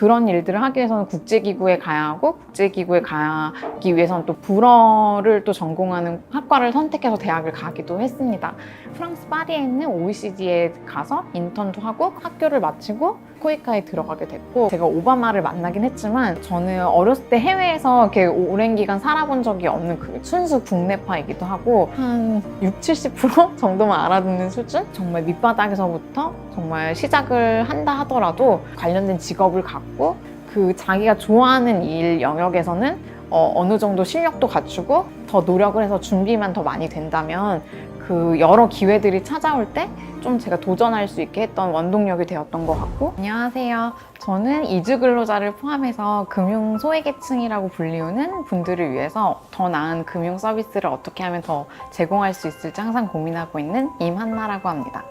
그런 일들을 하기 위해서는 국제기구에 가야 하고, 국제기구에 가기 위해서는 또 불어를 또 전공하는 학과를 선택해서 대학을 가기도 했습니다. 프랑스 파리에 있는 OECD에 가서 인턴도 하고 학교를 마치고 코이카에 들어가게 됐고, 제가 오바마를 만나긴 했지만 저는 어렸을 때 해외에서 이렇게 오랜 기간 살아본 적이 없는 그 순수 국내파이기도 하고, 한 60-70% 정도만 알아듣는 수준? 정말 밑바닥에서부터 정말 시작을 한다 하더라도 관련된 직업을 갖고 그 자기가 좋아하는 일 영역에서는 어느 정도 실력도 갖추고 더 노력을 해서 준비만 더 많이 된다면 그 여러 기회들이 찾아올 때 좀 제가 도전할 수 있게 했던 원동력이 되었던 것 같고. 안녕하세요. 저는 이주 근로자를 포함해서 금융 소외계층이라고 불리우는 분들을 위해서 더 나은 금융 서비스를 어떻게 하면 더 제공할 수 있을지 항상 고민하고 있는 임한나라고 합니다.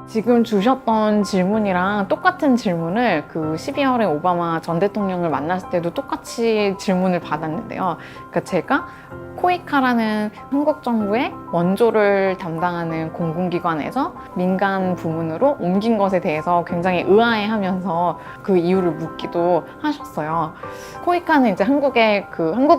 지금 주셨던 질문이랑 똑같은 질문을 그 12월에 오바마 전 대통령을 만났을 때도 똑같이 질문을 받았는데요. 그러니까 제가 코이카라는 한국 정부의 원조를 담당하는 공공기관에서 민간 부문으로 옮긴 것에 대해서 굉장히 의아해하면서 그 이유를 묻기도 하셨어요. 코이카는 이제 한국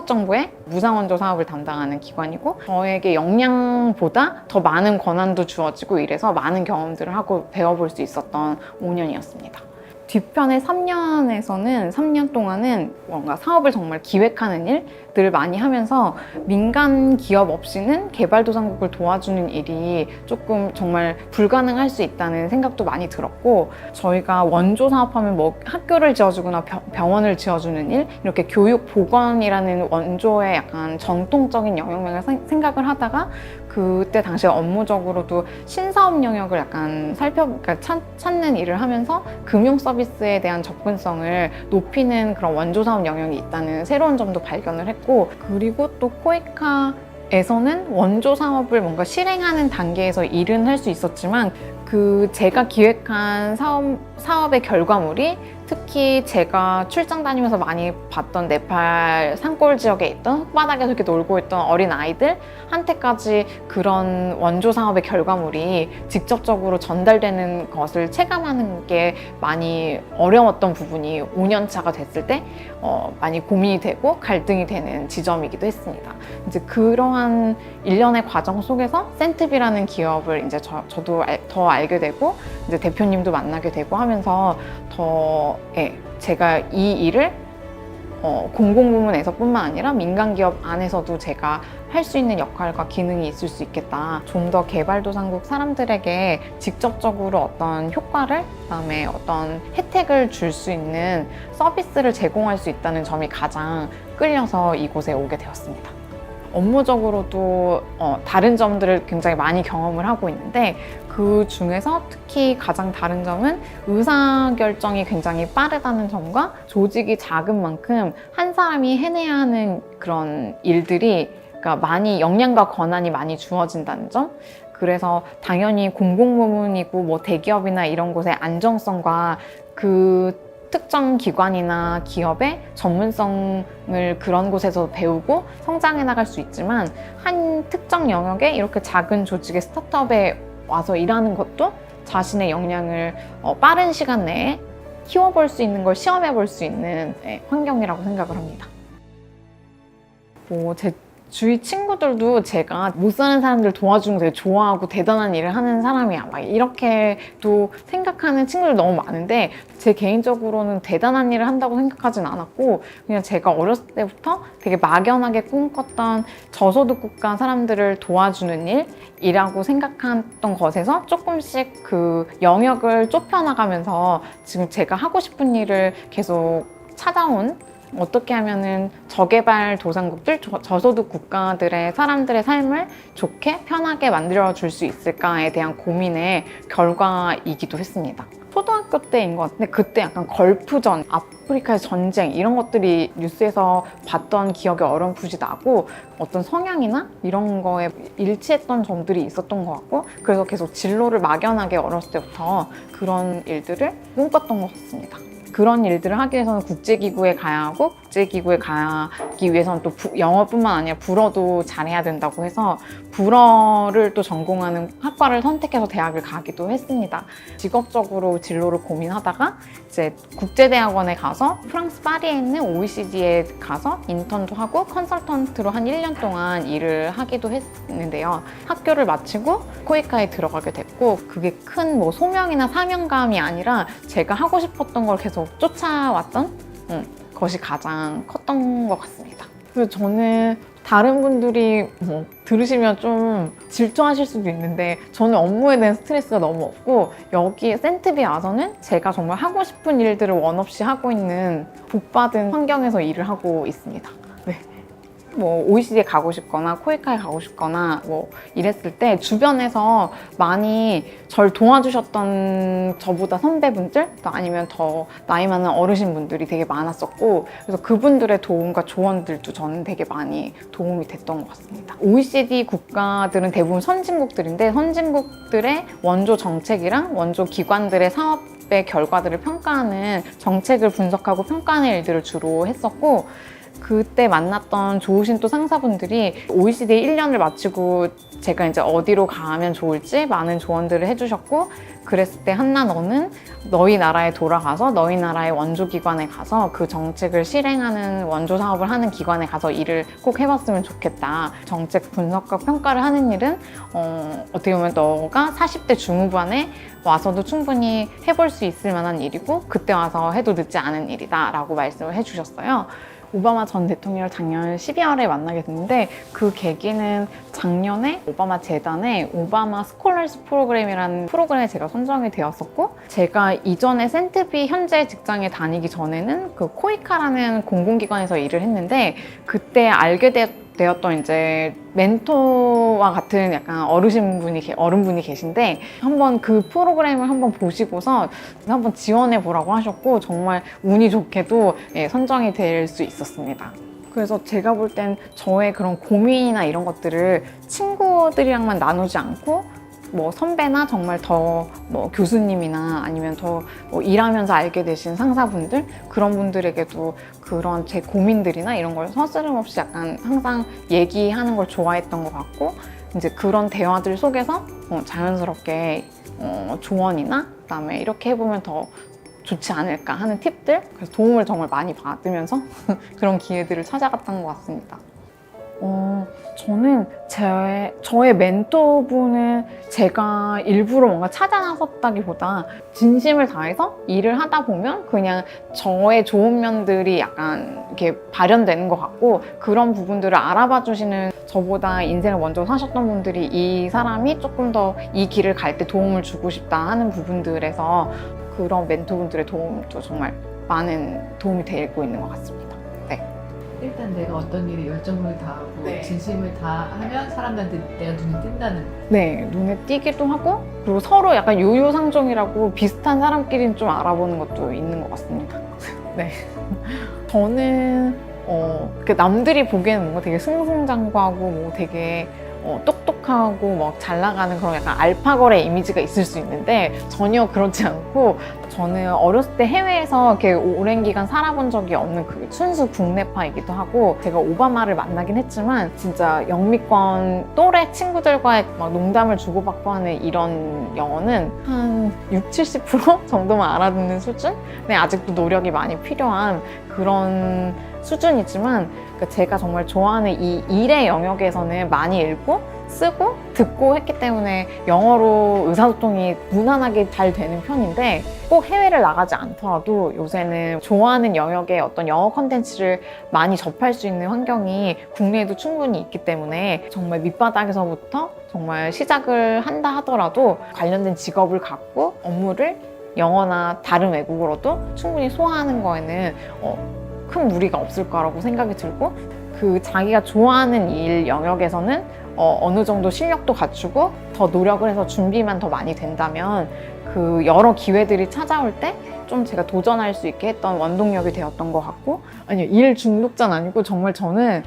정부의 무상원조 사업을 담당하는 기관이고, 저에게 역량보다 더 많은 권한도 주어지고 이래서 많은 경험들을 하고 배워볼 수 있었던 5년이었습니다. 뒤편의 3년 동안은 뭔가 사업을 정말 기획하는 일들을 많이 하면서 민간 기업 없이는 개발도상국을 도와주는 일이 조금 정말 불가능할 수 있다는 생각도 많이 들었고, 저희가 원조 사업하면 뭐 학교를 지어주거나 병원을 지어주는 일, 이렇게 교육 보건이라는 원조의 약간 정통적인 영역을 생각을 하다가 그때 당시에 업무적으로도 신사업 영역을 약간 그러니까 찾는 일을 하면서 금융 서비스에 대한 접근성을 높이는 그런 원조 사업 영역이 있다는 새로운 점도 발견을 했고, 그리고 또 코이카에서는 원조 사업을 뭔가 실행하는 단계에서 일은 할 수 있었지만 그 제가 기획한 사업의 결과물이 특히 제가 출장 다니면서 많이 봤던 네팔 산골 지역에 있던 흙바닥에서 이렇게 놀고 있던 어린 아이들한테까지 그런 원조 사업의 결과물이 직접적으로 전달되는 것을 체감하는 게 많이 어려웠던 부분이 5년 차가 됐을 때 많이 고민이 되고 갈등이 되는 지점이기도 했습니다. 이제 그러한 일련의 과정 속에서 센트비라는 기업을 이제 저도 더 알게 되고 이제 대표님도 만나게 되고 하면서 더 제가 이 일을 공공부문에서뿐만 아니라 민간기업 안에서도 제가 할 수 있는 역할과 기능이 있을 수 있겠다. 좀 더 개발도상국 사람들에게 직접적으로 어떤 효과를, 그다음에 어떤 혜택을 줄 수 있는 서비스를 제공할 수 있다는 점이 가장 끌려서 이곳에 오게 되었습니다. 업무적으로도 다른 점들을 굉장히 많이 경험을 하고 있는데, 그 중에서 특히 가장 다른 점은 의사결정이 굉장히 빠르다는 점과 조직이 작은 만큼 한 사람이 해내야 하는 그런 일들이 그러니까 많이 역량과 권한이 많이 주어진다는 점. 그래서 당연히 공공부문이고 뭐 대기업이나 이런 곳의 안정성과 그 특정 기관이나 기업의 전문성을 그런 곳에서 배우고 성장해 나갈 수 있지만, 한 특정 영역에 이렇게 작은 조직의 스타트업에 와서 일하는 것도 자신의 역량을 빠른 시간 내에 키워볼 수 있는 걸 시험해 볼 수 있는 환경이라고 생각을 합니다. 제 주위 친구들도 제가 못 사는 사람들 도와주는 거 되게 좋아하고 대단한 일을 하는 사람이야 막 이렇게도 생각하는 친구들 너무 많은데, 제 개인적으로는 대단한 일을 한다고 생각하진 않았고, 그냥 제가 어렸을 때부터 되게 막연하게 꿈꿨던 저소득 국가 사람들을 도와주는 일이라고 생각했던 것에서 조금씩 그 영역을 좁혀나가면서 지금 제가 하고 싶은 일을 계속 찾아온, 어떻게 하면은 저개발 도상국들, 저소득 국가들의 사람들의 삶을 좋게 편하게 만들어줄 수 있을까에 대한 고민의 결과이기도 했습니다. 초등학교 때인 것 같은데, 그때 약간 걸프전, 아프리카의 전쟁 이런 것들이 뉴스에서 봤던 기억이 어렴풋이 나고, 어떤 성향이나 이런 거에 일치했던 점들이 있었던 것 같고, 그래서 계속 진로를 막연하게 어렸을 때부터 그런 일들을 꿈꿨던 것 같습니다. 그런 일들을 하기 위해서는 국제기구에 가야 하고, 국제기구에 가기 위해서는 또 영어뿐만 아니라 불어도 잘해야 된다고 해서 불어를 또 전공하는 학과를 선택해서 대학을 가기도 했습니다. 직업적으로 진로를 고민하다가 이제 국제대학원에 가서 프랑스 파리에 있는 OECD에 가서 인턴도 하고 컨설턴트로 한 1년 동안 일을 하기도 했는데요. 학교를 마치고 코이카에 들어가게 됐고, 그게 큰 뭐 소명이나 사명감이 아니라 제가 하고 싶었던 걸 계속 쫓아왔던 것이 가장 컸던 것 같습니다. 그래서 저는 다른 분들이 뭐 들으시면 좀 질투하실 수도 있는데, 저는 업무에 대한 스트레스가 너무 없고, 여기 센트비에 와서는 제가 정말 하고 싶은 일들을 원 없이 하고 있는 복받은 환경에서 일을 하고 있습니다. 네. 뭐 OECD에 가고 싶거나 코이카에 가고 싶거나 뭐 이랬을 때 주변에서 많이 절 도와주셨던 저보다 선배분들, 또 아니면 더 나이 많은 어르신분들이 되게 많았었고, 그래서 그분들의 도움과 조언들도 저는 되게 많이 도움이 됐던 것 같습니다. OECD 국가들은 대부분 선진국들인데, 선진국들의 원조 정책이랑 원조 기관들의 사업의 결과들을 평가하는, 정책을 분석하고 평가하는 일들을 주로 했었고, 그때 만났던 좋으신 또 상사분들이 OECD 1년을 마치고 제가 이제 어디로 가면 좋을지 많은 조언들을 해주셨고, 그랬을 때 한나, 너는 너희 나라에 돌아가서 너희 나라의 원조기관에 가서 그 정책을 실행하는, 원조 사업을 하는 기관에 가서 일을 꼭 해봤으면 좋겠다. 정책 분석과 평가를 하는 일은 어떻게 보면 너가 40대 중후반에 와서도 충분히 해볼 수 있을 만한 일이고, 그때 와서 해도 늦지 않은 일이다 라고 말씀을 해주셨어요. 오바마 전 대통령을 작년 12월에 만나게 됐는데, 그 계기는 작년에 오바마 재단의 오바마 스콜러스 프로그램이라는 프로그램에 제가 선정이 되었었고, 제가 이전에 센트비 현재 직장에 다니기 전에는 그 코이카라는 공공기관에서 일을 했는데, 그때 알게 되었던 이제 멘토와 같은 약간 어른분이 계신데, 한번 그 프로그램을 한번 보시고서 한번 지원해 보라고 하셨고, 정말 운이 좋게도 선정이 될 수 있었습니다. 그래서 제가 볼 땐 저의 그런 고민이나 이런 것들을 친구들이랑만 나누지 않고, 뭐 선배나 정말 더 뭐 교수님이나 아니면 더 뭐 일하면서 알게 되신 상사분들, 그런 분들에게도 그런 제 고민들이나 이런 걸 서스름없이 약간 항상 얘기하는 걸 좋아했던 것 같고, 이제 그런 대화들 속에서 자연스럽게 조언이나 그다음에 이렇게 해보면 더 좋지 않을까 하는 팁들, 그래서 도움을 정말 많이 받으면서 그런 기회들을 찾아갔던 것 같습니다. 저는 저의 멘토분은 제가 일부러 뭔가 찾아 나섰다기보다 진심을 다해서 일을 하다 보면 그냥 저의 좋은 면들이 약간 이렇게 발현되는 것 같고, 그런 부분들을 알아봐 주시는, 저보다 인생을 먼저 사셨던 분들이 이 사람이 조금 더 이 길을 갈 때 도움을 주고 싶다 하는 부분들에서 그런 멘토분들의 도움도 정말 많은 도움이 되고 있는 것 같습니다. 일단 내가 어떤 일에 열정을 다하고 네. 진심을 다하면 사람들한테 내가 눈에 띈다는. 네, 눈에 띄기도 하고, 그리고 서로 약간 요요상종이라고 비슷한 사람끼리는 좀 알아보는 것도 있는 것 같습니다. 네. 저는 남들이 보기에는 뭔가 되게 승승장구하고 뭐 되게 똑똑하고 막 잘 나가는 그런 약간 알파걸의 이미지가 있을 수 있는데, 전혀 그렇지 않고, 저는 어렸을 때 해외에서 이렇게 오랜 기간 살아본 적이 없는 그 순수 국내파이기도 하고, 제가 오바마를 만나긴 했지만 진짜 영미권 또래 친구들과의 막 농담을 주고받고 하는 이런 영어는 한 60-70% 정도만 알아듣는 수준? 네, 아직도 노력이 많이 필요한 그런 수준이지만, 그러니까 제가 정말 좋아하는 이 일의 영역에서는 많이 읽고 쓰고 듣고 했기 때문에 영어로 의사소통이 무난하게 잘 되는 편인데, 꼭 해외를 나가지 않더라도 요새는 좋아하는 영역의 어떤 영어 컨텐츠를 많이 접할 수 있는 환경이 국내에도 충분히 있기 때문에, 정말 밑바닥에서부터 정말 시작을 한다 하더라도 관련된 직업을 갖고 업무를 영어나 다른 외국어로도 충분히 소화하는 거에는 큰 무리가 없을 거라고 생각이 들고, 그 자기가 좋아하는 일 영역에서는 어느 정도 실력도 갖추고 더 노력을 해서 준비만 더 많이 된다면 그 여러 기회들이 찾아올 때 좀 제가 도전할 수 있게 했던 원동력이 되었던 것 같고, 아니요, 일 중독자는 아니고, 정말 저는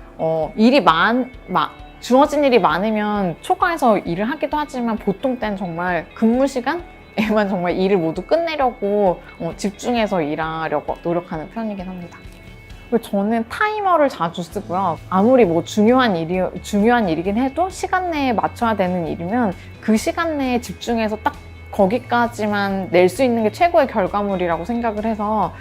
주어진 일이 많으면 초과해서 일을 하기도 하지만, 보통 때는 정말 근무 시간 시간에만 정말 일을 모두 끝내려고 집중해서 일하려고 노력하는 편이긴 합니다. 그리고 저는 타이머를 자주 쓰고요. 아무리 뭐 중요한 일이긴 해도 시간 내에 맞춰야 되는 일이면 그 시간 내에 집중해서 딱 거기까지만 낼 수 있는 게 최고의 결과물이라고 생각을 해서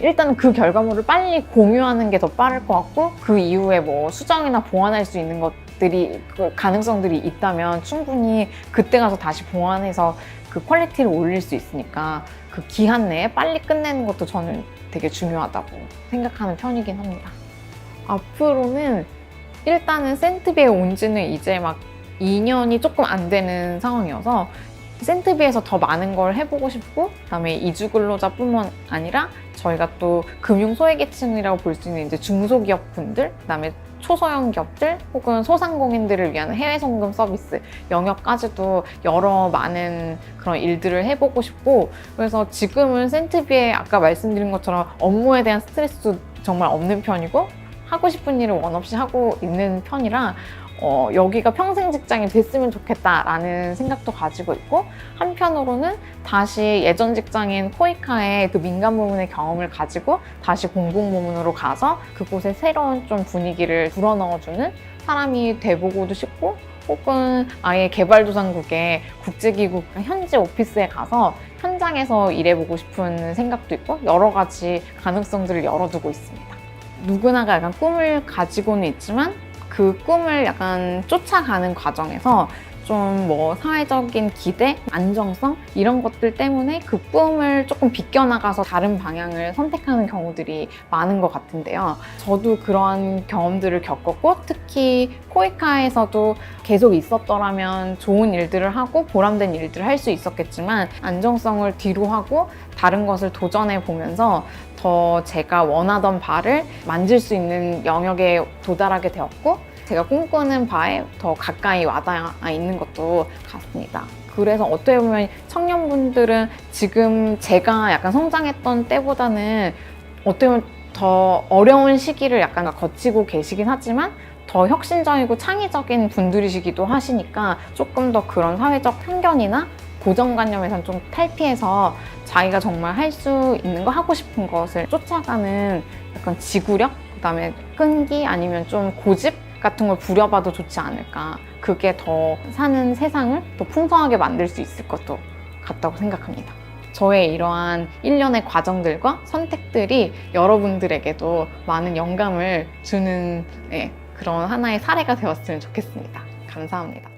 일단 그 결과물을 빨리 공유하는 게 더 빠를 것 같고, 그 이후에 뭐 수정이나 보완할 수 있는 것들이 그 가능성들이 있다면 충분히 그때 가서 다시 보완해서 그 퀄리티를 올릴 수 있으니까 그 기한 내에 빨리 끝내는 것도 저는 되게 중요하다고 생각하는 편이긴 합니다. 앞으로는 일단은 센트비에 온 지는 이제 막 2년이 조금 안 되는 상황이어서 센트비에서 더 많은 걸 해보고 싶고, 그다음에 이주 근로자뿐만 아니라 저희가 또 금융 소외계층이라고 볼 수 있는 이제 중소기업 분들, 그다음에 초소형 기업들 혹은 소상공인들을 위한 해외 송금 서비스 영역까지도 여러 많은 그런 일들을 해보고 싶고, 그래서 지금은 센트비에 아까 말씀드린 것처럼 업무에 대한 스트레스도 정말 없는 편이고 하고 싶은 일을 원 없이 하고 있는 편이라 여기가 평생 직장이 됐으면 좋겠다라는 생각도 가지고 있고, 한편으로는 다시 예전 직장인 코이카의 그 민간 부문의 경험을 가지고 다시 공공 부문으로 가서 그곳에 새로운 좀 분위기를 불어넣어주는 사람이 돼보고도 싶고, 혹은 아예 개발도상국의 국제기구 현지 오피스에 가서 현장에서 일해보고 싶은 생각도 있고, 여러 가지 가능성들을 열어두고 있습니다. 누구나가 약간 꿈을 가지고는 있지만 그 꿈을 약간 쫓아가는 과정에서 좀 뭐 사회적인 기대, 안정성 이런 것들 때문에 그 꿈을 조금 비껴나가서 다른 방향을 선택하는 경우들이 많은 것 같은데요. 저도 그러한 경험들을 겪었고, 특히 코이카에서도 계속 있었더라면 좋은 일들을 하고 보람된 일들을 할 수 있었겠지만 안정성을 뒤로 하고 다른 것을 도전해 보면서 더 제가 원하던 바를 만질 수 있는 영역에 도달하게 되었고, 제가 꿈꾸는 바에 더 가까이 와닿아 있는 것도 같습니다. 그래서 어떻게 보면 청년분들은 지금 제가 약간 성장했던 때보다는 어떻게 보면 더 어려운 시기를 약간 거치고 계시긴 하지만 더 혁신적이고 창의적인 분들이시기도 하시니까 조금 더 그런 사회적 편견이나 고정관념에선 좀 탈피해서 자기가 정말 할 수 있는 거, 하고 싶은 것을 쫓아가는 약간 지구력, 그다음에 끈기 아니면 좀 고집 같은 걸 부려봐도 좋지 않을까. 그게 더 사는 세상을 더 풍성하게 만들 수 있을 것도 같다고 생각합니다. 저의 이러한 일련의 과정들과 선택들이 여러분들에게도 많은 영감을 주는 그런 하나의 사례가 되었으면 좋겠습니다. 감사합니다.